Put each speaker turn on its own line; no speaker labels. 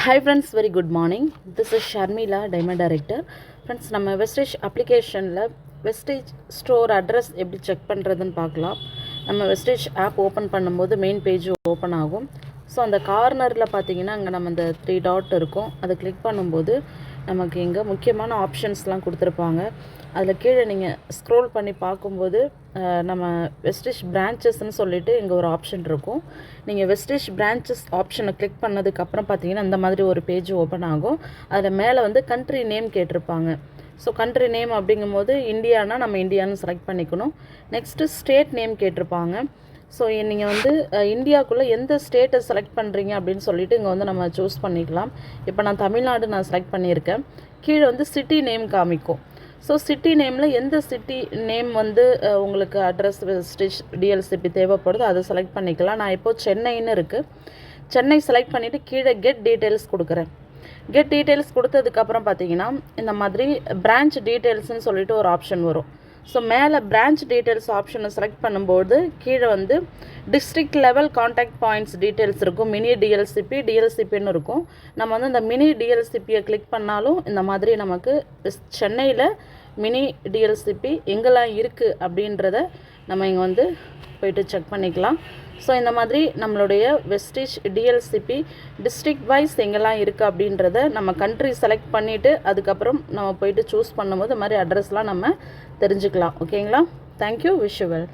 Hi friends, very good morning. This is Sharmila, Diamond Director. Friends, நம்ம wastage அப்ளிகேஷனில் wastage store address எப்படி check பண்ணுறதுன்னு பார்க்கலாம். நம்ம வெஸ்டேஜ் ஆப் ஓப்பன் பண்ணும்போது மெயின் பேஜ் ஓப்பன் ஆகும். ஸோ அந்த கார்னரில் பார்த்தீங்கன்னா அங்கே நம்ம இந்த 3 டாட் இருக்கும். அதை கிளிக் பண்ணும்போது நமக்கு இங்கே முக்கியமான ஆப்ஷன்ஸ்லாம் கொடுத்துருப்பாங்க. அதில் கீழே நீங்கள் ஸ்க்ரோல் பண்ணி பார்க்கும்போது நம்ம வெஸ்டேஜ் பிரான்ச்சஸ்ன்னு சொல்லிட்டு இங்கே ஒரு ஆப்ஷன் இருக்கும். நீங்கள் வெஸ்டேஜ் பிரான்ச்சஸ் ஆப்ஷனை கிளிக் பண்ணதுக்கப்புறம் பார்த்தீங்கன்னா இந்த மாதிரி ஒரு பேஜ் ஓப்பன் ஆகும். அதில் மேலே வந்து கண்ட்ரி நேம் கேட்டிருப்பாங்க. ஸோ கண்ட்ரி நேம் அப்படிங்கும்போது இந்தியானா நம்ம இந்தியான்னு செலக்ட் பண்ணிக்கணும். நெக்ஸ்ட்டு ஸ்டேட் நேம் கேட்டிருப்பாங்க. ஸோ நீங்கள் வந்து இந்தியாவுக்குள்ளே எந்த ஸ்டேட்டை செலக்ட் பண்ணுறீங்க அப்படின்னு சொல்லிட்டு இங்கே வந்து நம்ம சூஸ் பண்ணிக்கலாம். இப்போ நான் தமிழ்நாடு செலக்ட் பண்ணியிருக்கேன். கீழே வந்து சிட்டி நேம் காமிக்கும். ஸோ சிட்டி நேமில் எந்த சிட்டி நேம் வந்து உங்களுக்கு அட்ரஸ் வெஸ்டேஜ் டிஎல்சிபி தேவைப்படுதோ அதை செலக்ட் பண்ணிக்கலாம். நான் இப்போது சென்னைன்னு இருக்குது. சென்னை செலக்ட் பண்ணிவிட்டு கீழே கெட் டீட்டெயில்ஸ் கொடுக்குறேன். கெட் டீட்டெயில்ஸ் கொடுத்ததுக்கப்புறம் பார்த்தீங்கன்னா இந்த மாதிரி பிரான்ச் டீட்டெயில்ஸ்னு சொல்லிட்டு ஒரு ஆப்ஷன் வரும். ஸோ மேலே பிரான்ச் டீட்டெயில்ஸ் ஆப்ஷனை செலக்ட் பண்ணும்போது கீழே வந்து district level contact points details இருக்கும். மினி டிஎல்சிபின்னு இருக்கும். நம்ம வந்து இந்த மினி டிஎல்சிபியை கிளிக் பண்ணாலும் இந்த மாதிரி நமக்கு சென்னையில் மினி டிஎல்சிபி எங்கெல்லாம் இருக்குது அப்படின்றத நம்ம இங்கே வந்து போய்ட்டு செக் பண்ணிக்கலாம். ஸோ இந்த மாதிரி நம்மளுடைய வெஸ்டேஜ் டிஎல்சிபி டிஸ்ட்ரிக்ட் வைஸ் எங்கெல்லாம் இருக்குது அப்படின்றத நம்ம கண்ட்ரி செலக்ட் பண்ணிவிட்டு அதுக்கப்புறம் நம்ம போய்ட்டு சூஸ் பண்ணும்போது இந்த மாதிரி அட்ரஸ்லாம் நம்ம தெரிஞ்சுக்கலாம். ஓகேங்களா? தேங்க்யூ. Wish you well.